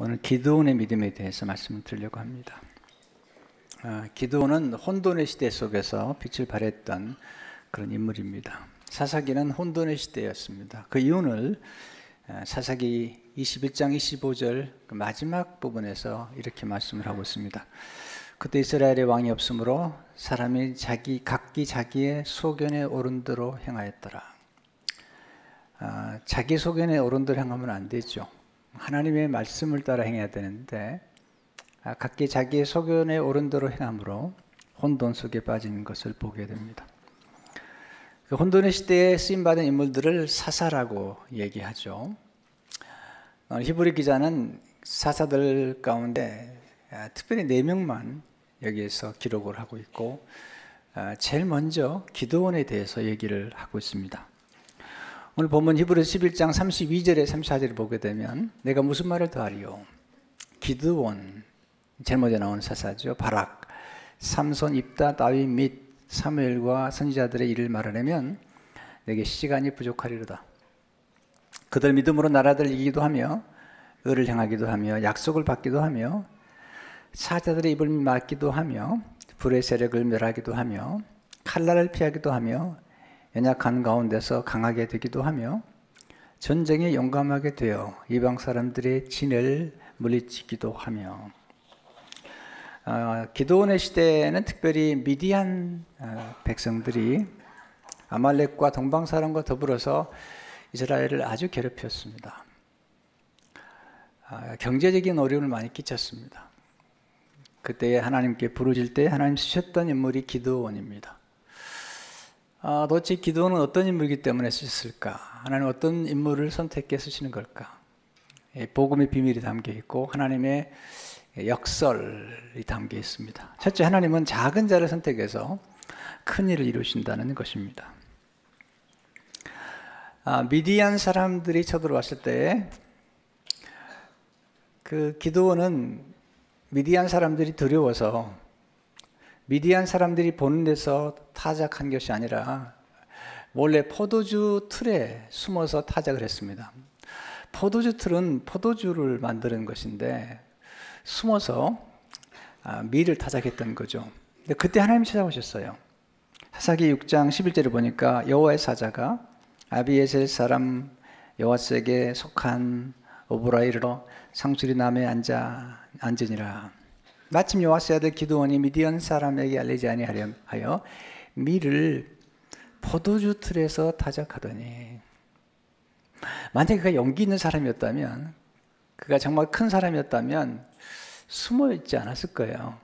오늘 기드온의 믿음에 대해서 말씀을 드리려고 합니다. 기드온은 혼돈의 시대 속에서 빛을 발했던 그런 인물입니다. 사사기는 혼돈의 시대였습니다. 그 이유를 사사기 21장 25절 그 마지막 부분에서 이렇게 말씀을 하고 있습니다. 그때 이스라엘의 왕이 없으므로 사람이 각기 자기의 소견에 오른 대로 행하였더라. 자기 소견에 오른 대로 행하면 안 되죠. 하나님의 말씀을 따라 행해야 되는데 각기 자기의 소견에 오른 대로 행함으로 혼돈 속에 빠지는 것을 보게 됩니다. 그 혼돈의 시대에 쓰임받은 인물들을 사사라고 얘기하죠. 히브리 기자는 사사들 가운데 특별히 4명만 여기에서 기록을 하고 있고 제일 먼저 기드온에 대해서 얘기를 하고 있습니다. 오늘 본문 히브리서 11장 32절에 34절을 보게 되면 내가 무슨 말을 더하리요? 기드온, 제일 먼저 나오는 사사죠. 바락, 삼손, 입다, 다윗 및 사무엘과 선지자들의 일을 말하려면 내게 시간이 부족하리로다. 그들 믿음으로 나라들을 이기기도 하며 의를 행하기도 하며 약속을 받기도 하며 사자들의 입을 막기도 하며 불의 세력을 멸하기도 하며 칼날을 피하기도 하며 연약한 가운데서 강하게 되기도 하며 전쟁에 용감하게 되어 이방 사람들의 진을 물리치기도 하며 기드온의 시대에는 특별히 미디안 백성들이 아말렉과 동방사람과 더불어서 이스라엘을 아주 괴롭혔습니다. 경제적인 어려움을 많이 끼쳤습니다. 그때 하나님께 부르실 때 하나님 쓰셨던 인물이 기드온입니다. 도대체 기드온은 어떤 인물이기 때문에 쓰셨을까? 하나님 어떤 인물을 선택해 쓰시는 걸까? 복음의 비밀이 담겨 있고 하나님의 역설이 담겨 있습니다. 첫째, 하나님은 작은 자를 선택해서 큰 일을 이루신다는 것입니다. 미디안 사람들이 쳐들어왔을 때 그 기드온은 미디안 사람들이 두려워서 미디안 사람들이 보는 데서 타작한 것이 아니라 원래 포도주 틀에 숨어서 타작을 했습니다. 포도주 틀은 포도주를 만드는 것인데 숨어서 밀을 타작했던 거죠. 근데 그때 하나님이 찾아오셨어요. 사사기 6장 11절을 보니까 여호와의 사자가 아비에셀 사람 여호와스에게 속한 오보라에 이르러 상수리 나무에 앉으니라. 마침 여호와스의 아들 기드온이 미디안 사람에게 알리지 아니하려 하여 밀을 포도주 틀에서 타작하더니, 만약에 그가 용기 있는 사람이었다면, 그가 정말 큰 사람이었다면 숨어 있지 않았을 거예요.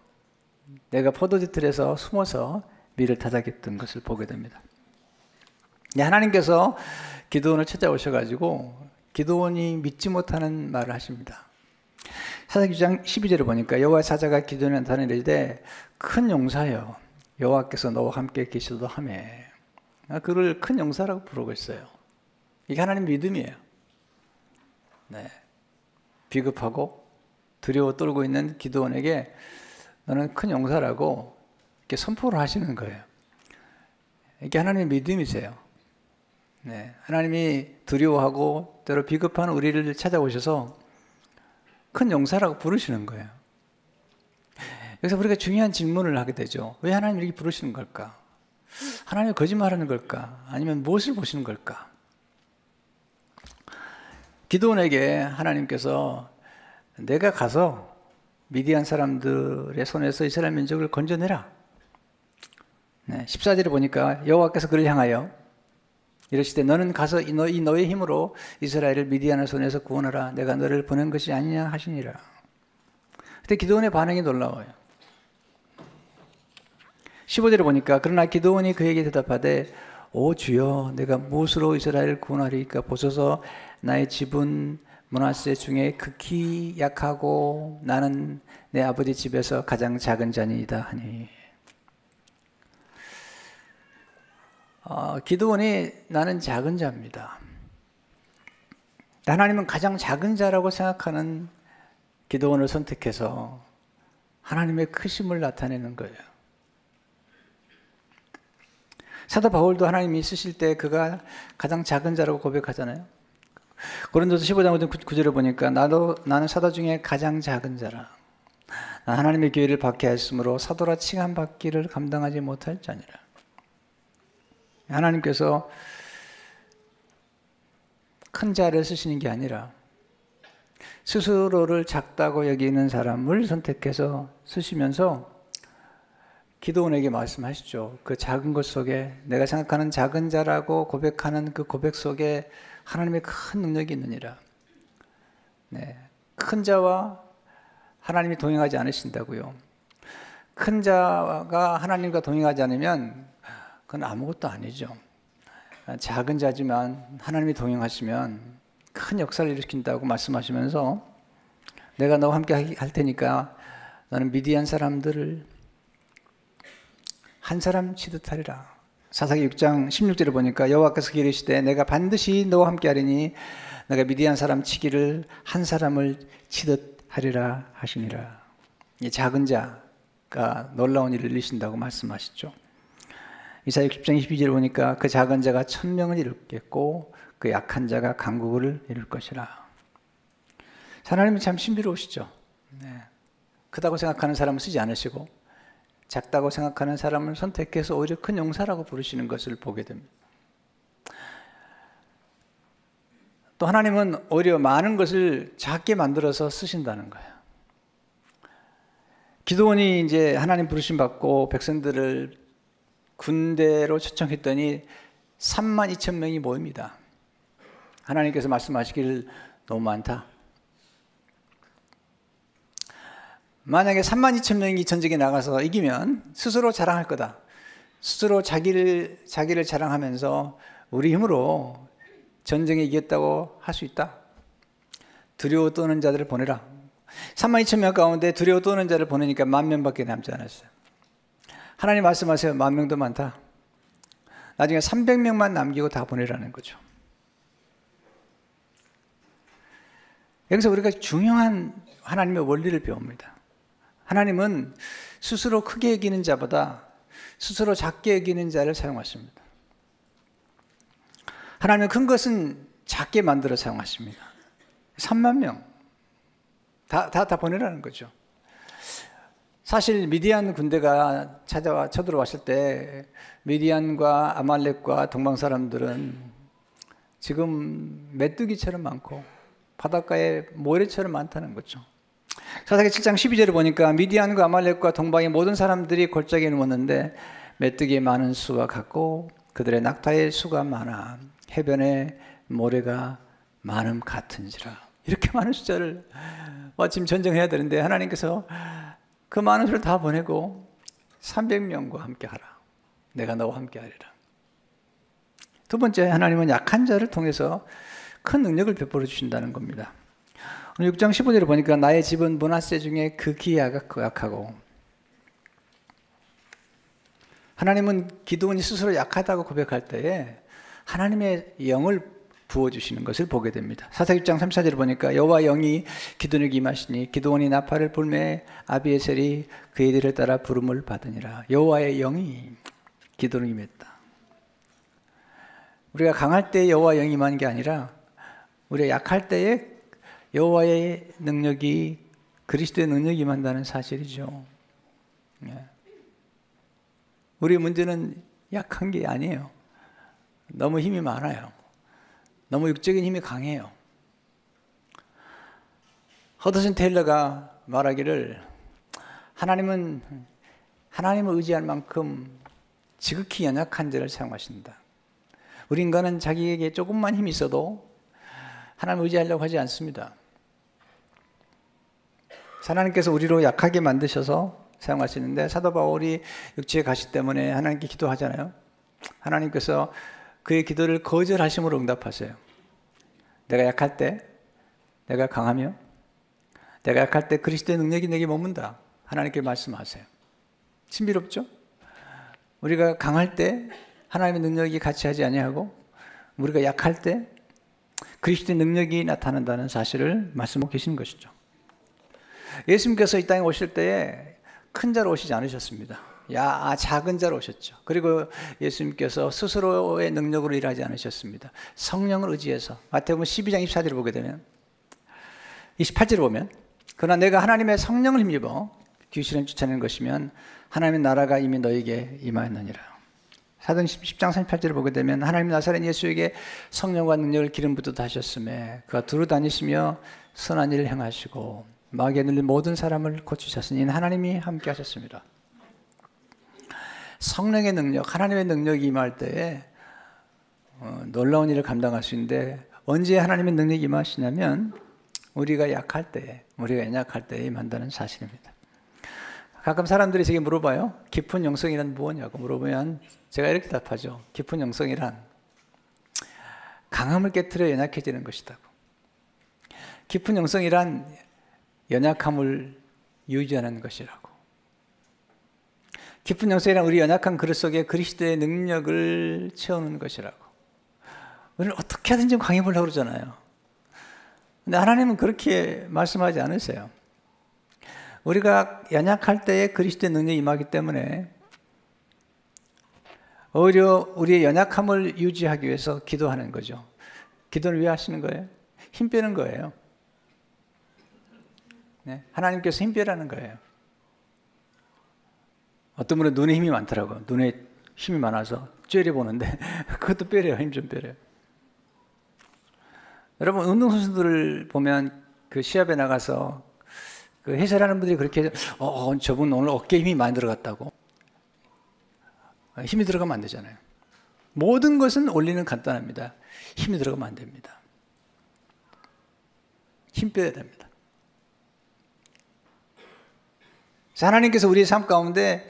내가 포도주 틀에서 숨어서 밀을 타작했던 것을 보게 됩니다. 하나님께서 기드온을 찾아오셔가지고 기드온이 믿지 못하는 말을 하십니다. 사사기 6장 12절을 보니까 여호와의 사자가 기드온에 나타나 이르되 큰 용사여 여호와께서 너와 함께 계시도다 하며 그를 큰 용사라고 부르고 있어요. 이게 하나님 믿음이에요. 네. 비겁하고 두려워 떨고 있는 기드온에게 너는 큰 용사라고 이렇게 선포를 하시는 거예요. 이게 하나님의 믿음이세요. 네. 하나님이 두려워하고 때로 비겁한 우리를 찾아오셔서 큰 용사라고 부르시는 거예요. 여기서 우리가 중요한 질문을 하게 되죠. 왜 하나님 이렇게 부르시는 걸까? 하나님이 거짓말하는 걸까? 아니면 무엇을 보시는 걸까? 기드온에게 하나님께서 내가 가서 미디안 사람들의 손에서 이스라엘 민족을 건져내라. 네, 14절에 보니까 여호와께서 그를 향하여 이러시되 너는 가서 너의 힘으로 이스라엘을 미디안의 손에서 구원하라. 내가 너를 보낸 것이 아니냐 하시니라. 그때 기드온의 반응이 놀라워요. 15절에 보니까 그러나 기드온이 그에게 대답하되 오 주여 내가 무엇으로 이스라엘을 구원하리까? 보소서 나의 집은 므낫세 중에 극히 약하고 나는 내 아버지 집에서 가장 작은 자니이다 하니. 기드온이 나는 작은 자입니다. 하나님은 가장 작은 자라고 생각하는 기드온을 선택해서 하나님의 크심을 나타내는 거예요. 사도 바울도 하나님이 쓰실 때 그가 가장 작은 자라고 고백하잖아요. 고린도서 15장 9절을 보니까 나는 사도 중에 가장 작은 자라. 나 하나님의 교회를 박해하였으므로 사도라 칭함받기를 감당하지 못할 자니라. 하나님께서 큰 자를 쓰시는 게 아니라 스스로를 작다고 여기는 사람을 선택해서 쓰시면서 기도원에게 말씀하시죠. 그 작은 것 속에, 내가 생각하는 작은 자라고 고백하는 그 고백 속에 하나님의 큰 능력이 있느니라. 네, 큰 자와 하나님이 동행하지 않으신다고요. 큰 자가 하나님과 동행하지 않으면 그건 아무것도 아니죠. 작은 자지만 하나님이 동행하시면 큰 역사를 일으킨다고 말씀하시면서 내가 너와 함께 할 테니까 너는 미디안 사람들을 한 사람 치듯 하리라. 사사기 6장 16절을 보니까 여호와께서 이르시되 내가 반드시 너와 함께 하리니 내가 미디안 사람 치기를 한 사람을 치듯 하리라 하시니라. 이 작은 자가 놀라운 일을 이루신다고 말씀하시죠. 이사야 60장 22절을 보니까 그 작은 자가 1000명을 이루겠고 그 약한 자가 강국을 이룰 것이라. 하나님은 참 신비로우시죠. 네. 크다고 생각하는 사람을 쓰지 않으시고 작다고 생각하는 사람을 선택해서 오히려 큰 용사라고 부르시는 것을 보게 됩니다. 또 하나님은 오히려 많은 것을 작게 만들어서 쓰신다는 거예요. 기드온이 이제 하나님 부르심 받고 백성들을 군대로 초청했더니 32,000명이 모입니다. 하나님께서 말씀하시길 너무 많다. 만약에 32,000명이 전쟁에 나가서 이기면 스스로 자랑할 거다. 스스로 자기를 자랑하면서 우리 힘으로 전쟁에 이겼다고 할 수 있다. 두려워 떠는 자들을 보내라. 32,000명 가운데 두려워 떠는 자를 보내니까 10,000명밖에 남지 않았어요. 하나님 말씀하세요. 10,000명도 많다. 나중에 300명만 남기고 다 보내라는 거죠. 여기서 우리가 중요한 하나님의 원리를 배웁니다. 하나님은 스스로 크게 여기는 자보다 스스로 작게 여기는 자를 사용하십니다. 하나님은 큰 것은 작게 만들어 사용하십니다. 30,000명 다 보내라는 거죠. 사실 미디안 군대가 쳐들어왔을 때 미디안과 아말렉과 동방 사람들은 지금 메뚜기처럼 많고 바닷가에 모래처럼 많다는 거죠. 사사기 7장 12절을 보니까 미디안과 아말렉과 동방의 모든 사람들이 골짜기에 누웠는데 메뚜기의 많은 수와 같고 그들의 낙타의 수가 많아 해변에 모래가 많음 같은지라. 이렇게 많은 숫자를 마침 전쟁해야 되는데 하나님께서 그 많은 수를 다 보내고 300명과 함께 하라. 내가 너와 함께 하리라. 두 번째, 하나님은 약한 자를 통해서 큰 능력을 베풀어 주신다는 겁니다. 오늘 6장 15절을 보니까 나의 집은 므낫세 중에 극히 약하고, 하나님은 기드온이 스스로 약하다고 고백할 때에 하나님의 영을 부어주시는 것을 보게 됩니다. 사사기 6장 34절을 보니까 여호와 영이 기드온에게 임하시니 기드온이 나팔을 불매 아비에셀이 그의 뒤를 따라 부름을 받으니라. 여호와의 영이 기드온에게 임했다. 우리가 강할 때 여호와 영이 임하는 게 아니라 우리가 약할 때에 여호와의 능력이, 그리스도의 능력이 임한다는 사실이죠. 우리의 문제는 약한 게 아니에요. 너무 힘이 많아요. 너무 육적인 힘이 강해요. 허드슨 테일러가 말하기를 하나님을 의지할 만큼 지극히 연약한 자를 사용하신다. 우리 인간은 자기에게 조금만 힘이 있어도 하나님을 의지하려고 하지 않습니다. 하나님께서 우리로 약하게 만드셔서 사용하시는데 사도 바울이 육체의 가시 때문에 하나님께 기도하잖아요. 하나님께서 그의 기도를 거절하심으로 응답하세요. 내가 약할 때 내가 강하며 내가 약할 때 그리스도의 능력이 내게 머문다. 하나님께 말씀하세요. 신비롭죠? 우리가 강할 때 하나님의 능력이 같이 하지 아니하고 우리가 약할 때 그리스도의 능력이 나타난다는 사실을 말씀하고 계시는 것이죠. 예수님께서 이 땅에 오실 때에 큰 자로 오시지 않으셨습니다. 작은 자로 오셨죠. 그리고 예수님께서 스스로의 능력으로 일하지 않으셨습니다. 성령을 의지해서. 마태복음 12장 24절을 보게 되면 28절을 보면 그러나 내가 하나님의 성령을 힘입어 귀신을 쫓아내는 것이면 하나님의 나라가 이미 너에게 임하였느니라. 사도행전 10장 38절을 보게 되면 하나님 나사렛 예수에게 성령과 능력을 기름 붓듯 하셨음에 그가 두루 다니시며 선한 일을 행하시고 마귀에 눌린 모든 사람을 고치셨으니 하나님이 함께 하셨습니다. 성령의 능력, 하나님의 능력이 임할 때에 놀라운 일을 감당할 수 있는데 언제 하나님의 능력이 임하시냐면 우리가 약할 때에, 우리가 연약할 때에 임한다는 사실입니다. 가끔 사람들이 제게 물어봐요. 깊은 영성이란 무엇이냐고 물어보면 제가 이렇게 답하죠. 깊은 영성이란 강함을 깨트려 연약해지는 것이다고. 깊은 영성이란 연약함을 유지하는 것이라고. 깊은 영성이란 우리 연약한 그릇 속에 그리스도의 능력을 채우는 것이라고. 우리는 어떻게 하든지 강해 보려고 그러잖아요. 근데 하나님은 그렇게 말씀하지 않으세요. 우리가 연약할 때에 그리스도의 능력이 임하기 때문에 오히려 우리의 연약함을 유지하기 위해서 기도하는 거죠. 기도를 왜 하시는 거예요? 힘 빼는 거예요. 네? 하나님께서 힘 빼라는 거예요. 어떤 분은 눈에 힘이 많더라고요. 눈에 힘이 많아서 째려보는데 그것도 빼래요. 힘 좀 빼래요. 여러분 운동선수들을 보면 그 시합에 나가서 그 해설하는 분들이 그렇게 저분 오늘 어깨에 힘이 많이 들어갔다고. 힘이 들어가면 안 되잖아요. 모든 것은 원리는 간단합니다. 힘이 들어가면 안 됩니다. 힘 빼야 됩니다. 하나님께서 우리의 삶 가운데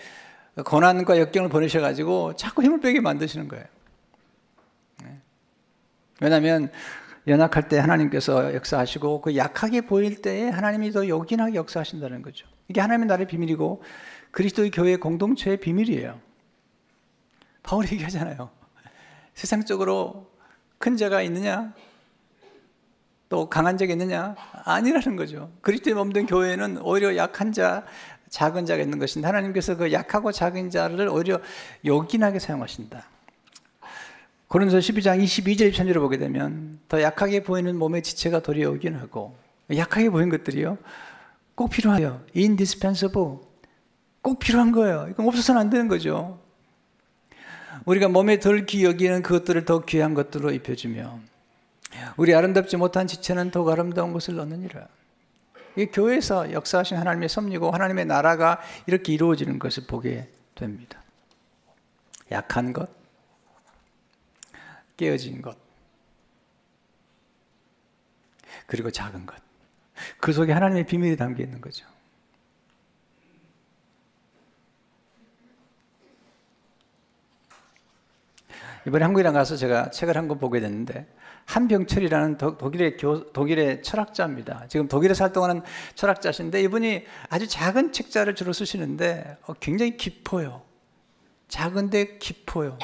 고난과 역경을 보내셔가지고 자꾸 힘을 빼게 만드시는 거예요. 왜냐하면 연약할 때 하나님께서 역사하시고 그 약하게 보일 때에 하나님이 더 요긴하게 역사하신다는 거죠. 이게 하나님의 나라의 비밀이고 그리스도의 교회 공동체의 비밀이에요. 바울이 얘기하잖아요. 세상적으로 큰 자가 있느냐? 또 강한 자가 있느냐? 아니라는 거죠. 그리스도의 몸된 교회는 오히려 약한 자, 작은 자가 있는 것인데 하나님께서 그 약하고 작은 자를 오히려 요긴하게 사용하신다. 고린도서 12장 22절 23절을 보게 되면 더 약하게 보이는 몸의 지체가 도리어 요긴하고 약하게 보이는 것들이요 꼭 필요해요. indispensable. 꼭 필요한 거예요. 이건 없어서는 안 되는 거죠. 우리가 몸에 덜 귀히 여기는 그것들을 더 귀한 것들로 입혀주며 우리 아름답지 못한 지체는 더욱 아름다운 것을 넣느니라. 이 교회에서 역사하신 하나님의 섭리고 하나님의 나라가 이렇게 이루어지는 것을 보게 됩니다. 약한 것, 깨어진 것, 그리고 작은 것. 그 속에 하나님의 비밀이 담겨 있는 거죠. 이번에 한국이랑 가서 제가 책을 한 권 보게 됐는데 한병철이라는 독일의 철학자입니다. 지금 독일에서 활동하는 철학자신데 이분이 아주 작은 책자를 주로 쓰시는데 굉장히 깊어요. 작은데 깊어요.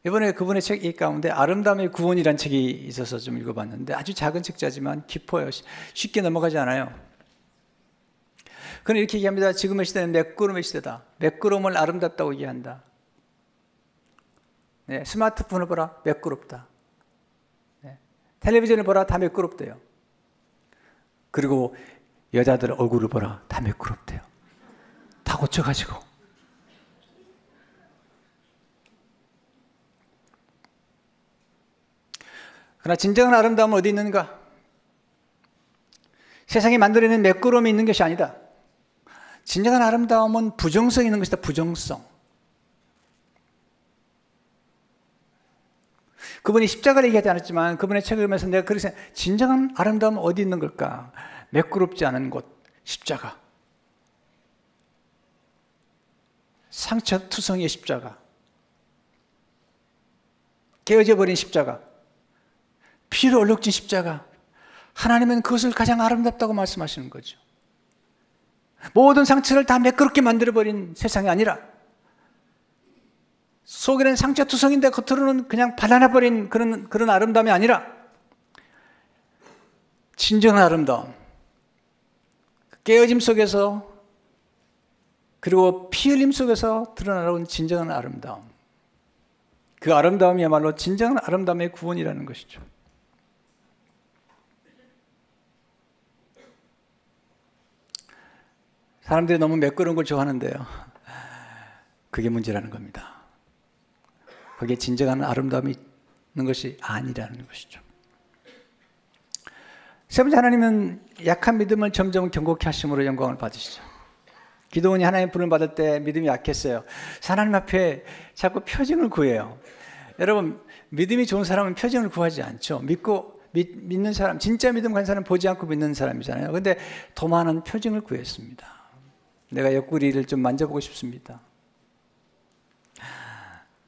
이번에 그분의 책 가운데 아름다움의 구원이라는 책이 있어서 좀 읽어봤는데 아주 작은 책자지만 깊어요. 쉽게 넘어가지 않아요. 그는 이렇게 얘기합니다. 지금의 시대는 매끄러움의 시대다. 매끄러움을 아름답다고 얘기한다. 네, 스마트폰을 보라, 매끄럽다. 네, 텔레비전을 보라, 다 매끄럽대요. 그리고 여자들 얼굴을 보라, 다 매끄럽대요. 다 고쳐가지고. 그러나 진정한 아름다움은 어디 있는가? 세상이 만들어내는 매끄러움이 있는 것이 아니다. 진정한 아름다움은 부정성이 있는 것이다. 부정성. 그분이 십자가를 얘기하지 않았지만 그분의 책을 읽으면서 내가 그래서 진정한 아름다움은 어디 있는 걸까? 매끄럽지 않은 곳, 십자가. 상처투성이의 십자가. 깨어져 버린 십자가. 피로 얼룩진 십자가. 하나님은 그것을 가장 아름답다고 말씀하시는 거죠. 모든 상처를 다 매끄럽게 만들어버린 세상이 아니라 속에는 상처투성인데 겉으로는 그냥 발라내버린 그런 아름다움이 아니라 진정한 아름다움. 깨어짐 속에서 그리고 피 흘림 속에서 드러나는 진정한 아름다움. 그 아름다움이야말로 진정한 아름다움의 구원이라는 것이죠. 사람들이 너무 매끄러운 걸 좋아하는데요. 그게 문제라는 겁니다. 그게 진정한 아름다움이 있는 것이 아니라는 것이죠. 세 번째, 하나님은 약한 믿음을 점점 견고케 하심으로 영광을 받으시죠. 기도원이 하나님의 부름을 받을 때 믿음이 약했어요. 하나님 앞에 자꾸 표징을 구해요. 여러분, 믿음이 좋은 사람은 표징을 구하지 않죠. 믿는 사람, 진짜 믿음 가진 사람은 보지 않고 믿는 사람이잖아요. 그런데 도마는 표징을 구했습니다. 내가 옆구리를 좀 만져보고 싶습니다.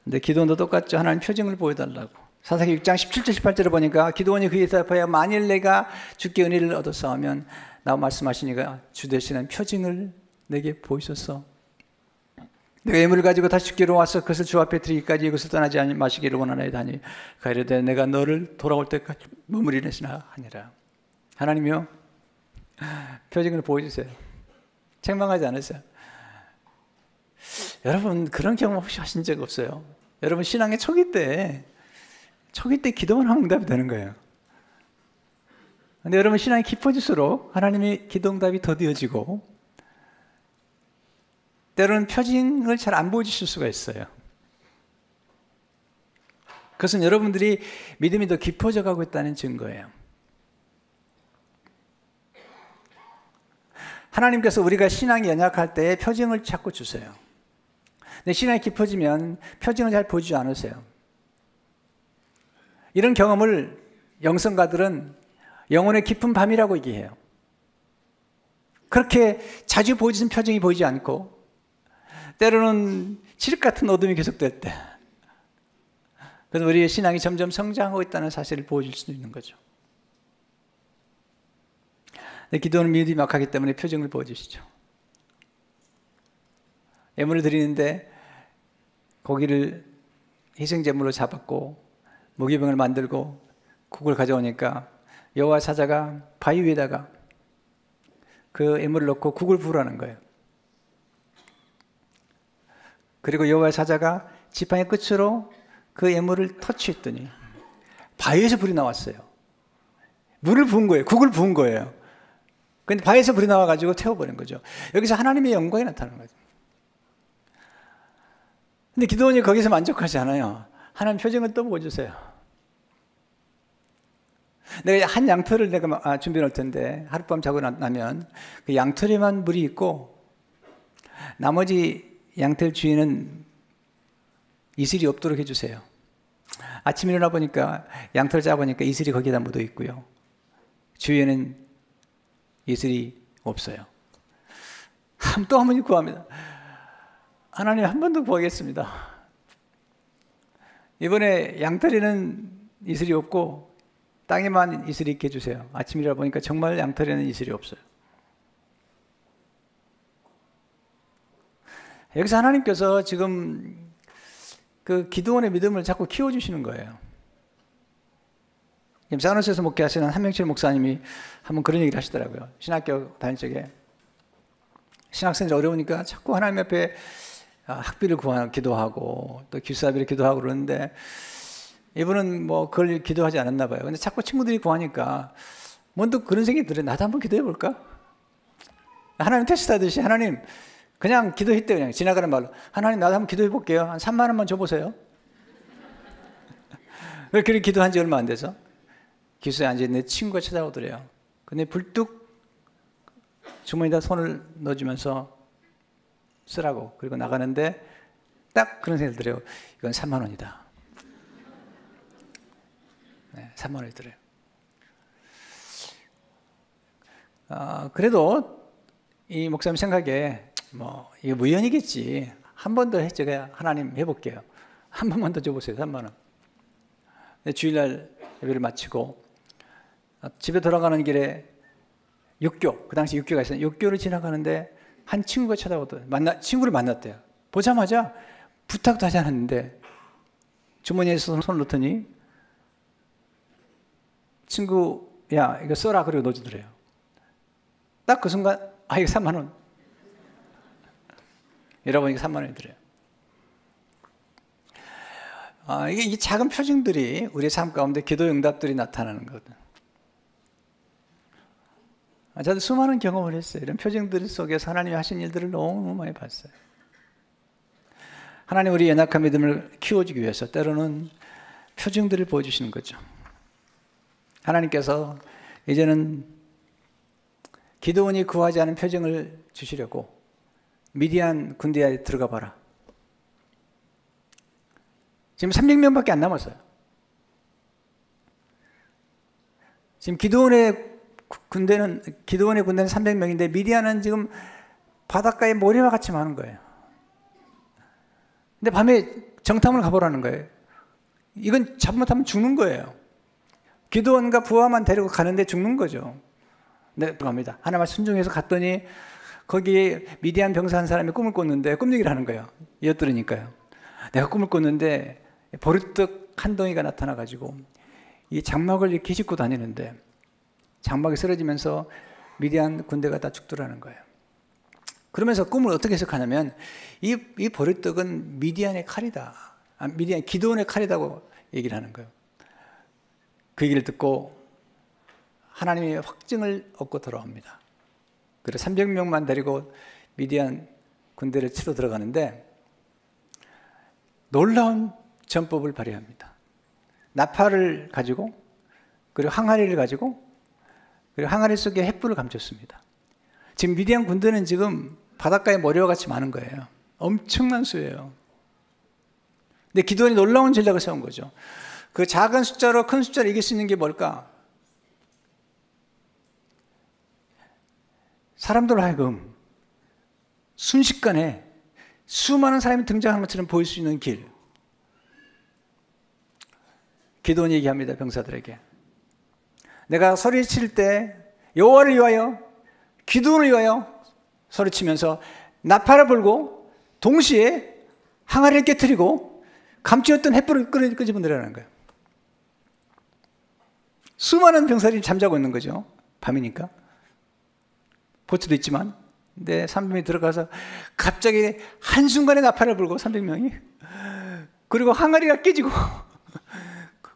근데 기도원도 똑같죠. 하나님 표징을 보여달라고. 사사기 6장 17절 18절을 보니까 기도원이 그에 대답하여 만일 내가 주께 은혜를 얻었사오면 나와 말씀하시니까 주 되시는 표징을 내게 보이소서. 내가 예물을 가지고 다시 주께로 와서 그것을 주 앞에 드리기까지 이것을 떠나지 마시기를 원하나이다 하니 가이르되 내가 너를 돌아올 때까지 머무리시나 하니라. 하나님이요, 표징을 보여주세요. 책망하지 않으세요. 여러분, 그런 경험 혹시 하신 적 없어요? 여러분, 신앙의 초기 때 기도만 하면 응답이 되는 거예요. 근데 여러분, 신앙이 깊어질수록 하나님의 기도 응답이 더디어지고 때로는 표징을 잘 안 보여주실 수가 있어요. 그것은 여러분들이 믿음이 더 깊어져 가고 있다는 증거예요. 하나님께서 우리가 신앙이 연약할 때 표징을 자꾸 주세요. 근데 신앙이 깊어지면 표징을 잘 보여주지 않으세요. 이런 경험을 영성가들은 영혼의 깊은 밤이라고 얘기해요. 그렇게 자주 보여주는 표징이 보이지 않고 때로는 칠흑 같은 어둠이 계속될 때, 그래서 우리의 신앙이 점점 성장하고 있다는 사실을 보여줄 수 있는 거죠. 기도는 믿음이 약하기 때문에 표징을 보여주시죠. 예물을 드리는데 고기를 희생제물로 잡았고 무기병을 만들고 국을 가져오니까 여호와 사자가 바위 위에다가 그 예물을 넣고 국을 부으라는 거예요. 그리고 여호와 사자가 지팡이 끝으로 그 예물을 터치했더니 바위에서 불이 나왔어요. 물을 부은 거예요. 국을 부은 거예요. 근데 바위에서 불이 나와가지고 태워버린 거죠. 여기서 하나님의 영광이 나타나는 거죠. 근데 기도원이 거기서 만족하지 않아요. 하나님 표징을 또 보여주세요. 내가 한 양털을 내가 준비해 놓을 텐데 하룻밤 자고 나면 그 양털에만 물이 있고 나머지 양털 주위는 이슬이 없도록 해주세요. 아침에 일어나 보니까 양털을 짜보니까 이슬이 거기에다 묻어 있고요. 주위에는 이슬이 없어요. 또 한 번 구합니다. 하나님, 한 번 더 구하겠습니다. 이번에 양털에는 이슬이 없고 땅에만 이슬이 있게 해주세요. 아침이라 보니까 정말 양털에는 이슬이 없어요. 여기서 하나님께서 지금 그 기도원의 믿음을 자꾸 키워주시는 거예요. 사노스에서 목회하시는 한명철 목사님이 한번 그런 얘기를 하시더라고요. 신학교 다닐 적에 신학생들 어려우니까 자꾸 하나님 앞에 학비를 기도하고 또 기숙사비를 기도하고 그러는데 이분은 뭐 그걸 기도하지 않았나 봐요. 근데 자꾸 친구들이 구하니까 문득 그런 생각이 들어요. 나도 한번 기도해 볼까? 하나님 테스트하듯이 하나님 그냥 기도했대요. 그냥 지나가는 말로 하나님 나도 한번 기도해 볼게요. 한 3만 원만 줘보세요. 그렇게 기도한 지 얼마 안 돼서 기숙사에 앉아있는 내 친구가 찾아오더래요. 근데 불뚝 주머니에다 손을 넣어주면서 쓰라고. 그리고 나가는데 딱 그런 생각이 들어요. 이건 3만 원이다. 네, 3만 원이 들어요. 그래도 이 목사님 생각에 뭐 이게 무연이겠지. 한 번 더 제가 하나님 해볼게요. 한 번만 더 줘보세요. 3만 원. 주일날 예배를 마치고 집에 돌아가는 길에 육교, 그 당시 육교가 있어요. 육교를 지나가는데 한 친구가 쳐다보더라고요. 친구를 만났대요. 보자마자 부탁도 하지 않았는데 주머니에서 손을 넣더니 친구, 야 이거 써라 그리고 넣어주더래요. 딱 그 순간 이거 3만 원. 여러분에게 3만 원이 들어요. 이게 작은 표징들이 우리의 삶 가운데 기도 응답들이 나타나는 거거든. 저도 수많은 경험을 했어요. 이런 표징들 속에서 하나님이 하신 일들을 너무 많이 봤어요. 하나님 우리 연약한 믿음을 키워주기 위해서 때로는 표징들을 보여주시는 거죠. 하나님께서 이제는 기드온이 구하지 않은 표징을 주시려고 미디안 군대에 들어가 봐라. 지금 300명밖에 안 남았어요. 지금 기드온의 군대는 300명인데 미디안은 지금 바닷가에 모래와 같이 많은 거예요. 근데 밤에 정탐을 가보라는 거예요. 이건 잘못하면 죽는 거예요. 기드온과 부하만 데리고 가는데 죽는 거죠. 네, 갑니다. 하나만 순종해서 갔더니 거기에 미디안 병사 한 사람이 꿈을 꿨는데 꿈 얘기를 하는 거예요. 엿들으니까요. 내가 꿈을 꿨는데 버릇떡 한 덩이가 나타나가지고 이 장막을 이렇게 싣고 다니는데 장막이 쓰러지면서 미디안 군대가 다 죽더라는 거예요. 그러면서 꿈을 어떻게 해석하냐면 이 버릇떡은 미디안의 칼이다. 기드온의 칼이라고 얘기를 하는 거예요. 그 얘기를 듣고 하나님의 확증을 얻고 돌아옵니다. 그래서 300명만 데리고 미디안 군대를 치러 들어가는데 놀라운 전법을 발휘합니다. 나팔을 가지고 그리고 항아리를 가지고 그리고 항아리 속에 횃불을 감췄습니다. 지금 미디안 군대는 지금 바닷가에 모래와 같이 많은 거예요. 엄청난 수예요. 근데 기드온이 놀라운 전략을 세운 거죠. 그 작은 숫자로 큰 숫자를 이길 수 있는 게 뭘까? 사람들로 하여금 순식간에 수많은 사람이 등장하는 것처럼 보일 수 있는 길. 기드온이 얘기합니다. 병사들에게. 내가 소리칠 때 여호와를 위하여 기드온을 위하여 소리치면서 나팔을 불고 동시에 항아리를 깨트리고 감추었던 횃불을 끄집어내라는 거예요. 수많은 병사들이 잠자고 있는 거죠. 밤이니까. 보트도 있지만. 근데 300명이 들어가서 갑자기 한순간에 나팔을 불고 300명이 그리고 항아리가 깨지고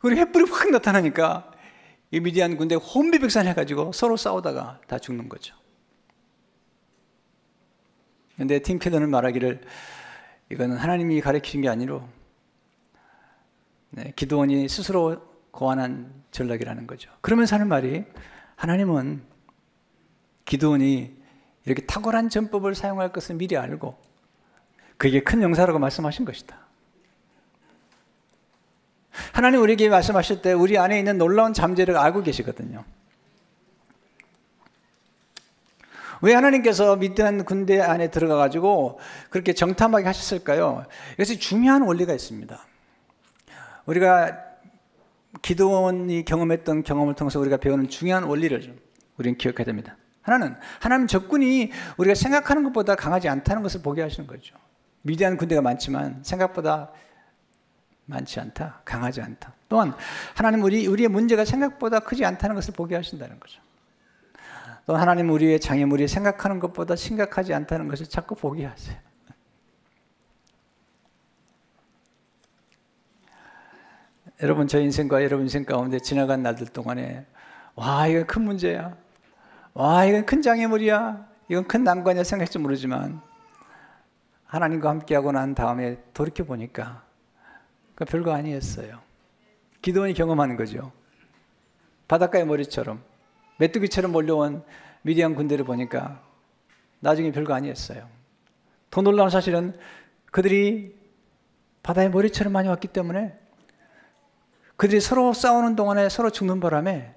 그리고 횃불이 확 나타나니까 이 미디안 군대 혼비백산해가지고 서로 싸우다가 다 죽는 거죠. 근데 팀 캐더는 말하기를 이건 하나님이 가르치신 게 아니로 기드온이 스스로 고안한 전략이라는 거죠. 그러면서 하는 말이 하나님은 기드온이 이렇게 탁월한 전법을 사용할 것을 미리 알고 그게 큰 용사라고 말씀하신 것이다. 하나님 우리에게 말씀하실 때 우리 안에 있는 놀라운 잠재를 알고 계시거든요. 왜 하나님께서 미디안 군대 안에 들어가가지고 그렇게 정탐하게 하셨을까요? 그래서 중요한 원리가 있습니다. 우리가 기드온이 경험했던 경험을 통해서 우리가 배우는 중요한 원리를 우리는 기억해야 됩니다. 하나는 하나님 적군이 우리가 생각하는 것보다 강하지 않다는 것을 보게 하시는 거죠. 미디안 군대가 많지만 생각보다 많지 않다, 강하지 않다. 또한 하나님 우리의 문제가 생각보다 크지 않다는 것을 보게 하신다는 거죠. 또 하나님 우리의 장애물이 생각하는 것보다 심각하지 않다는 것을 자꾸 보게 하세요. 여러분 저 인생과 여러분 인생 가운데 지나간 날들 동안에 와 이건 큰 문제야, 와 이건 큰 장애물이야, 이건 큰 난관이야 생각할지 모르지만 하나님과 함께하고 난 다음에 돌이켜보니까 그 별거 아니었어요. 기드온이 경험하는 거죠. 바닷가의 머리처럼 메뚜기처럼 몰려온 미디안 군대를 보니까 나중에 별거 아니었어요. 더 놀라운 사실은 그들이 바다의 머리처럼 많이 왔기 때문에 그들이 서로 싸우는 동안에 서로 죽는 바람에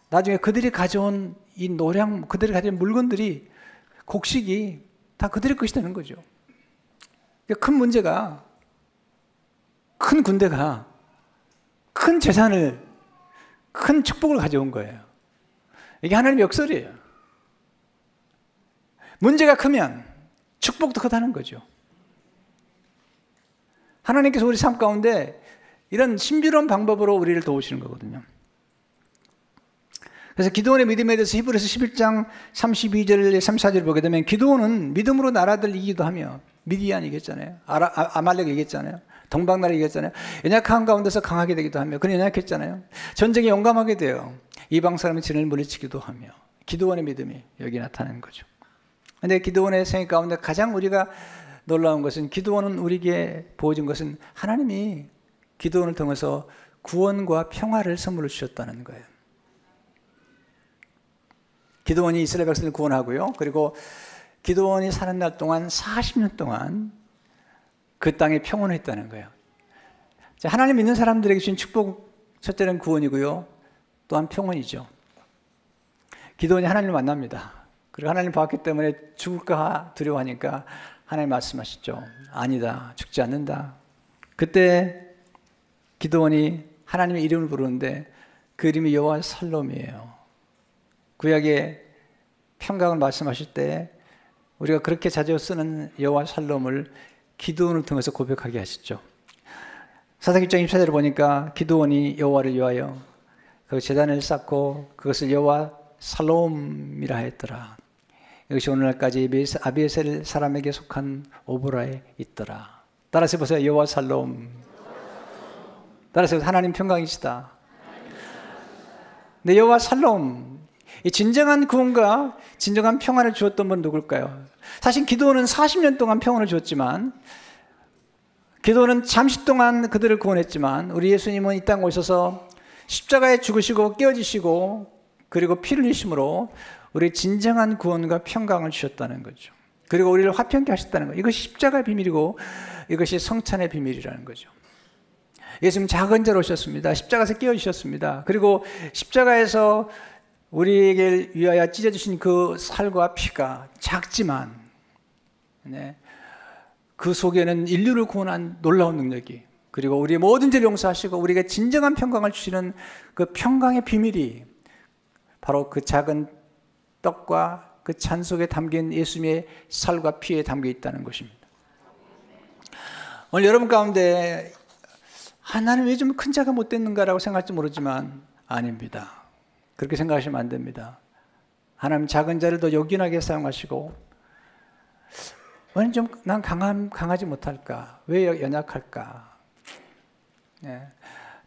나중에 그들이 가져온 이 노량, 그들이 가져온 물건들이 곡식이 다 그들의 것이 되는 거죠. 큰 문제가 큰 군대가 큰 재산을, 큰 축복을 가져온 거예요. 이게 하나님의 역설이에요. 문제가 크면 축복도 크다는 거죠. 하나님께서 우리 삶 가운데 이런 신비로운 방법으로 우리를 도우시는 거거든요. 그래서 기드온의 믿음에 대해서 히브리서 11장 32절, 34절 보게 되면 기드온은 믿음으로 나라들을 이기기도 하며 미디안 이겼잖아요. 아말렉 이겼잖아요. 동방나라 이겼잖아요. 연약한 가운데서 강하게 되기도 하며, 그는 연약했잖아요. 전쟁에 용감하게 돼요. 이방 사람의 진을 물리치기도 하며. 기드온의 믿음이 여기 나타나는 거죠. 근데 기드온의 생애 가운데 가장 우리가 놀라운 것은, 기드온은 우리에게 보여준 것은 하나님이 기드온을 통해서 구원과 평화를 선물로 주셨다는 거예요. 기드온이 이스라엘 백성을 구원하고요. 그리고 기드온이 사는 날 동안 40년 동안 그 땅에 평온을 했다는 거예요. 하나님 믿는 사람들에게 주신 축복, 첫째는 구원이고요. 또한 평온이죠. 기드온이 하나님을 만납니다. 그리고 하나님 봤기 때문에 죽을까 두려워하니까 하나님 말씀하시죠. 아니다, 죽지 않는다. 그때 기드온이 하나님의 이름을 부르는데 그 이름이 여호와 살롬이에요. 구약의 평강을 말씀하실 때 우리가 그렇게 자주 쓰는 여호와 살롬을 기드온을 통해서 고백하게 하시죠. 사사기 1장 24절을 보니까 기드온이 여호와를 위하여 그 제단을 쌓고 그것을 여호와 살롬이라 했더라. 이것이 오늘날까지 아비에셀 사람에게 속한 오보라에 있더라. 따라서 보세요. 여호와 살롬. 따라서 하나님 평강이시다. 네, 여호와 살롬. 이 진정한 구원과 진정한 평안을 주었던 분 누굴까요? 사실 기드온은 40년 동안 평안을 주었지만, 기드온은 잠시 동안 그들을 구원했지만, 우리 예수님은 이 땅에 오셔서 십자가에 죽으시고 깨어지시고 그리고 피를 흘리심으로 우리 진정한 구원과 평강을 주셨다는 거죠. 그리고 우리를 화평케 하셨다는 거예요. 이것이 십자가의 비밀이고 이것이 성찬의 비밀이라는 거죠. 예수님 작은 자로 오셨습니다. 십자가에서 깨어지셨습니다. 그리고 십자가에서 우리에게 위하여 찢어주신 그 살과 피가 작지만, 네, 그 속에는 인류를 구원한 놀라운 능력이, 그리고 우리의 모든 죄를 용서하시고 우리에게 진정한 평강을 주시는 그 평강의 비밀이 바로 그 작은 떡과 그 잔 속에 담긴 예수님의 살과 피에 담겨 있다는 것입니다. 오늘 여러분 가운데 나는 왜 좀 큰 자가 못 됐는가라고 생각할지 모르지만 아닙니다. 그렇게 생각하시면 안 됩니다. 하나님 작은 자를 더 요긴하게 사용하시고, 왜 좀 난 강하지 못할까? 왜 연약할까? 네.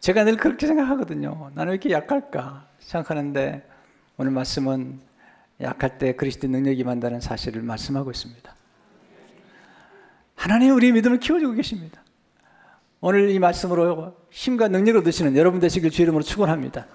제가 늘 그렇게 생각하거든요. 나는 왜 이렇게 약할까 생각하는데, 오늘 말씀은 약할 때 그리스도의 능력이 임한다는 사실을 말씀하고 있습니다. 하나님 우리의 믿음을 키워주고 계십니다. 오늘 이 말씀으로 힘과 능력을 얻으시는 여러분 되시길 주의 이름으로 축원합니다.